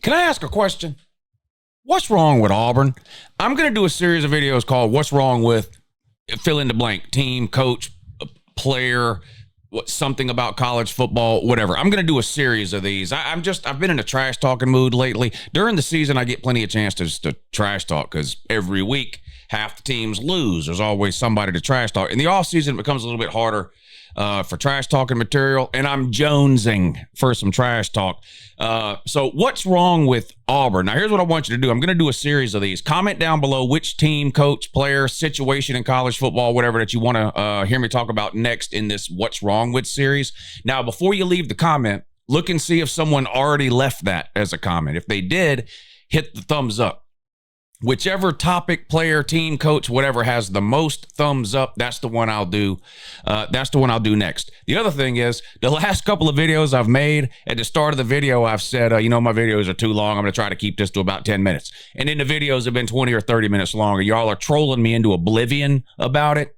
Can I ask a question? What's wrong with Auburn? I'm going to do a series of videos called What's Wrong with fill in the blank, team, coach, player, something about college football, whatever. I'm going to do a series of these. I've been in a trash talking mood lately. During the season, I get plenty of chance to trash talk because every week half the teams lose. There's always somebody to trash talk. In the off season, it becomes a little bit harder for trash talking material, and I'm jonesing for some trash talk. So what's wrong with Auburn? Now, here's what I want you to do. I'm going to do a series of these. Comment down below which team, coach, player, situation in college football, whatever that you want to hear me talk about next in this What's Wrong With series. Now, before you leave the comment, look and see if someone already left that as a comment. If they did, hit the thumbs up. Whichever topic, player, team, coach, whatever has the most thumbs up, that's the one I'll do. That's the one I'll do next. The other thing is, the last couple of videos I've made, at the start of the video, I've said, my videos are too long. I'm going to try to keep this to about 10 minutes. And then the videos have been 20 or 30 minutes longer. Y'all are trolling me into oblivion about it.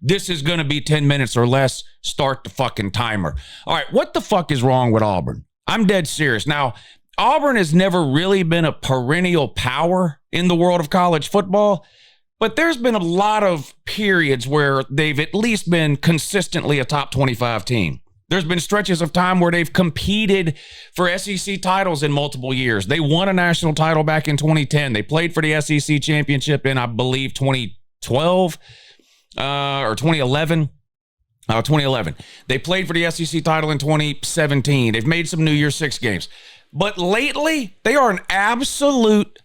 This is going to be 10 minutes or less. Start the fucking timer. All right, what the fuck is wrong with Auburn? I'm dead serious. Now, Auburn has never really been a perennial power in the world of college football, but there's been a lot of periods where they've at least been consistently a top 25 team. There's been stretches of time where they've competed for SEC titles in multiple years. They won a national title back in 2010. They played for the SEC championship in, I believe, 2012 or 2011. 2011. They played for the SEC title in 2017. They've made some New Year's Six games. But lately, they are an absolute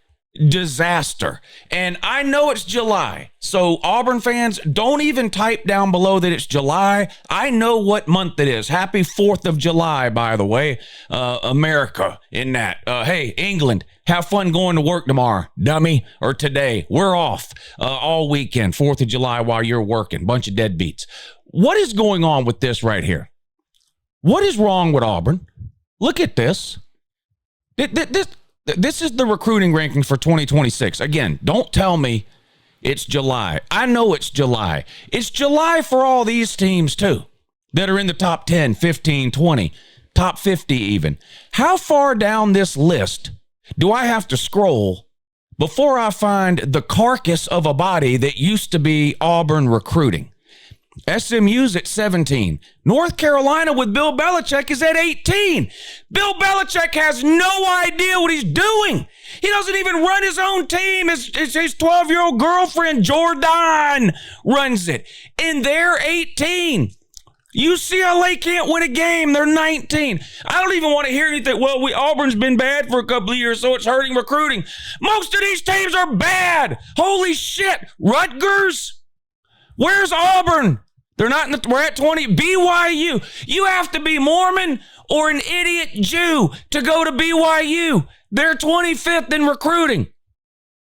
disaster. And I know it's July. So Auburn fans, don't even type down below that it's July. I know what month it is. Happy 4th of July, by the way. America in that. Hey, England, have fun going to work tomorrow, dummy, or today. We're off all weekend, 4th of July, while you're working. Bunch of deadbeats. What is going on with this right here? What is wrong with Auburn? Look at this. This is the recruiting rankings for 2026. Again, don't tell me it's July. I know it's July. It's July for all these teams, too, that are in the top 10, 15, 20, top 50 even. How far down this list do I have to scroll before I find the carcass of a body that used to be Auburn recruiting? SMU's at 17. North Carolina with Bill Belichick is at 18. Bill Belichick has no idea what he's doing. He doesn't even run his own team. His 12-year-old girlfriend, Jordan, runs it. And they're 18. UCLA can't win a game. They're 19. I don't even want to hear anything. Well, Auburn's been bad for a couple of years, so it's hurting recruiting. Most of these teams are bad. Holy shit. Rutgers? Where's Auburn? They're not we're at 20. BYU. You have to be Mormon or an idiot Jew to go to BYU. They're 25th in recruiting.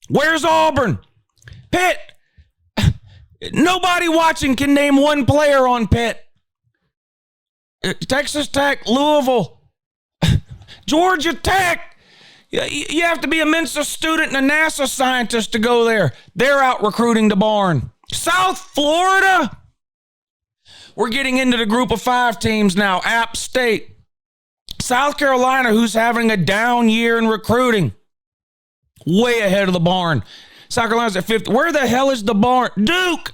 Where's Auburn? Pitt. Nobody watching can name one player on Pitt. Texas Tech, Louisville, Georgia Tech. You have to be a Mensa student and a NASA scientist to go there. They're out recruiting the barn. South Florida. We're getting into the group of 5 teams now. App State. South Carolina, who's having a down year in recruiting. Way ahead of the barn. South Carolina's at 50. Where the hell is the barn? Duke.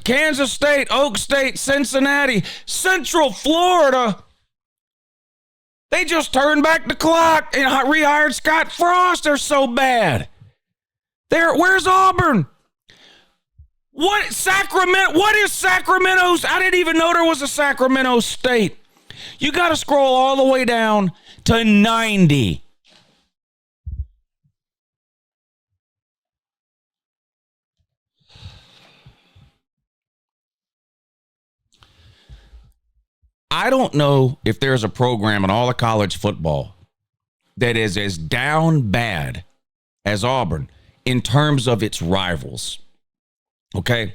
Kansas State, Oak State, Cincinnati, Central Florida. They just turned back the clock and rehired Scott Frost. They're so bad. Where's Auburn? What Sacramento? What is Sacramento's? I didn't even know there was a Sacramento State. You got to scroll all the way down to 90. I don't know if there's a program in all of college football that is as down bad as Auburn in terms of its rivals. Okay?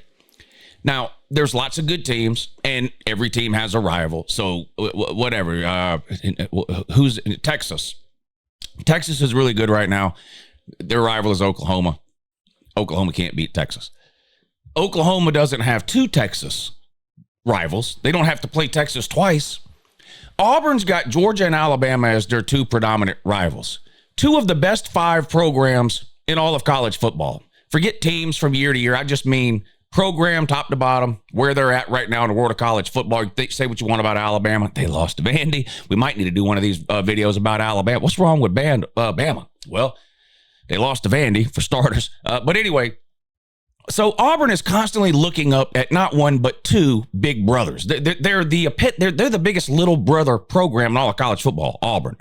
Now, there's lots of good teams, and every team has a rival. So, whatever. Who's Texas? Texas is really good right now. Their rival is Oklahoma. Oklahoma can't beat Texas. Oklahoma doesn't have 2 Texas rivals. They don't have to play Texas twice. Auburn's got Georgia and Alabama as their two predominant rivals. Two of the best 5 programs in all of college football. Forget teams from year to year. I just mean program top to bottom, where they're at right now in the world of college football. Say what you want about Alabama. They lost to Vandy. We might need to do one of these videos about Alabama. What's wrong with Bama? Well, they lost to Vandy, for starters. But anyway, so Auburn is constantly looking up at not one, but 2 big brothers. They're the biggest little brother program in all of college football, Auburn.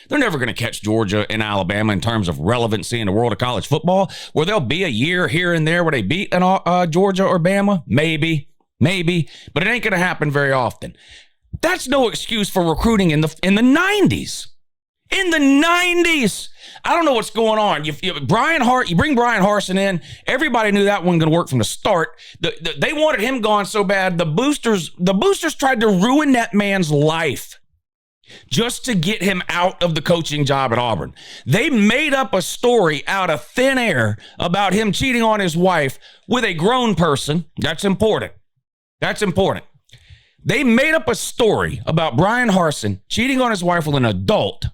They're never going to catch Georgia and Alabama in terms of relevancy in the world of college football, where there'll be a year here and there where they beat Georgia or Bama. Maybe, but it ain't going to happen very often. That's no excuse for recruiting in the 90s. In the 90s, I don't know what's going on. You bring Brian Harsin in. Everybody knew that wasn't going to work from the start. They wanted him gone so bad. The boosters tried to ruin that man's life just to get him out of the coaching job at Auburn. They made up a story out of thin air about him cheating on his wife with a grown person. That's important. They made up a story about Brian Harsin cheating on his wife with an adult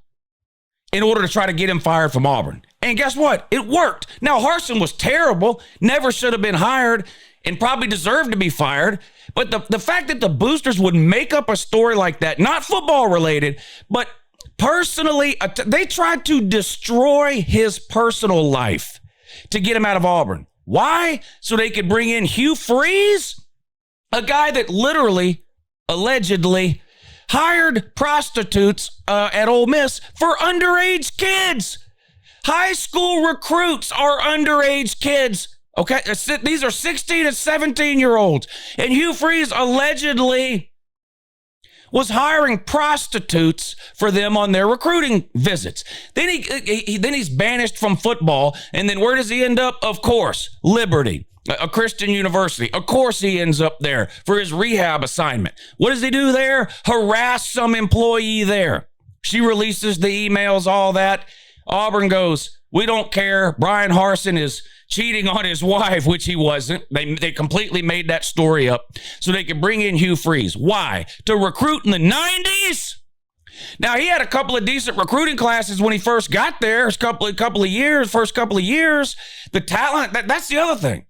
in order to try to get him fired from Auburn. And guess what? It worked. Now, Harsin was terrible, never should have been hired, and probably deserved to be fired. But the fact that the boosters would make up a story like that, not football related, but personally, they tried to destroy his personal life to get him out of Auburn. Why? So they could bring in Hugh Freeze, a guy that literally, allegedly, hired prostitutes at Ole Miss for underage kids. High school recruits are underage kids. Okay, these are 16 and 17-year-olds. And Hugh Freeze allegedly was hiring prostitutes for them on their recruiting visits. Then he's banished from football. And then where does he end up? Of course, Liberty, a Christian university. Of course he ends up there for his rehab assignment. What does he do there? Harass some employee there. She releases the emails, all that. Auburn goes, we don't care. Brian Harsin is cheating on his wife, which he wasn't. They completely made that story up so they could bring in Hugh Freeze. Why? To recruit in the 90s? Now, he had a couple of decent recruiting classes when he first got there. First couple of years. The talent, that's the other thing.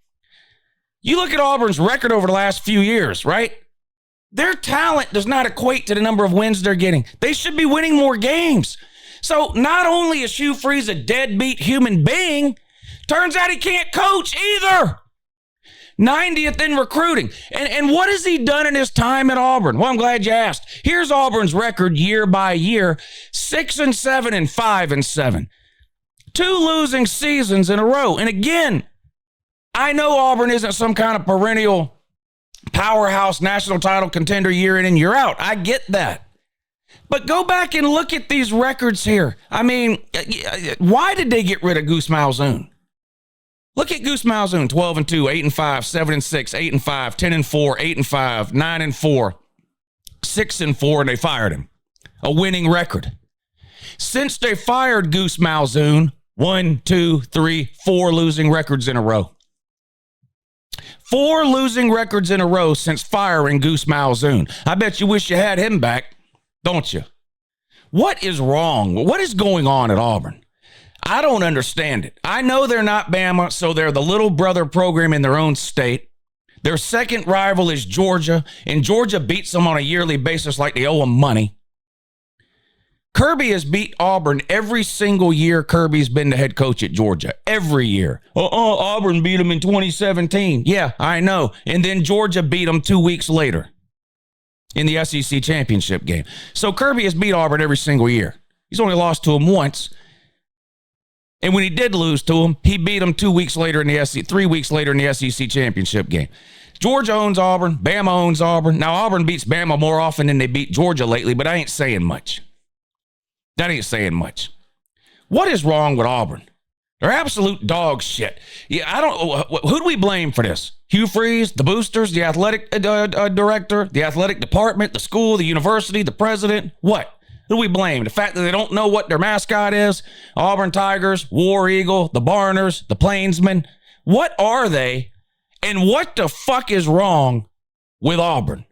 You look at Auburn's record over the last few years, right? Their talent does not equate to the number of wins they're getting. They should be winning more games. So not only is Hugh Freeze a deadbeat human being, turns out he can't coach either. 90th in recruiting. And what has he done in his time at Auburn? Well, I'm glad you asked. Here's Auburn's record year by year, 6-7 and 5-7. 2 losing seasons in a row. And again, I know Auburn isn't some kind of perennial powerhouse national title contender year in and year out. I get that. But go back and look at these records here. I mean, why did they get rid of Goose Malzahn? Look at Goose Malzahn, 12-2, 8-5, 7-6, 8-5, 10-4, 8-5, 9-4, 6-4, and they fired him. A winning record. Since they fired Goose Malzahn, 1, 2, 3, 4 losing records in a row. 4 losing records in a row since firing Goose Malzahn. I bet you wish you had him back, don't you? What is wrong? What is going on at Auburn? I don't understand it. I know they're not Bama, so they're the little brother program in their own state. Their second rival is Georgia, and Georgia beats them on a yearly basis like they owe them money. Kirby has beat Auburn every single year Kirby's been the head coach at Georgia. Every year. Auburn beat them in 2017. Yeah, I know. And then Georgia beat them 2 weeks later in the SEC championship game. So Kirby has beat Auburn every single year. He's only lost to them once. And when he did lose to them, he beat them 2 weeks later in the 3 weeks later in the SEC championship game. Georgia owns Auburn. Bama owns Auburn. Now, Auburn beats Bama more often than they beat Georgia lately, but I ain't saying much. That ain't saying much. What is wrong with Auburn? They're absolute dog shit. Yeah, I don't. Who do we blame for this? Hugh Freeze, the boosters, the athletic director, the athletic department, the school, the university, the president. What? Who do we blame? The fact that they don't know what their mascot is? Auburn Tigers, War Eagle, the Barners, the Plainsmen. What are they? And what the fuck is wrong with Auburn?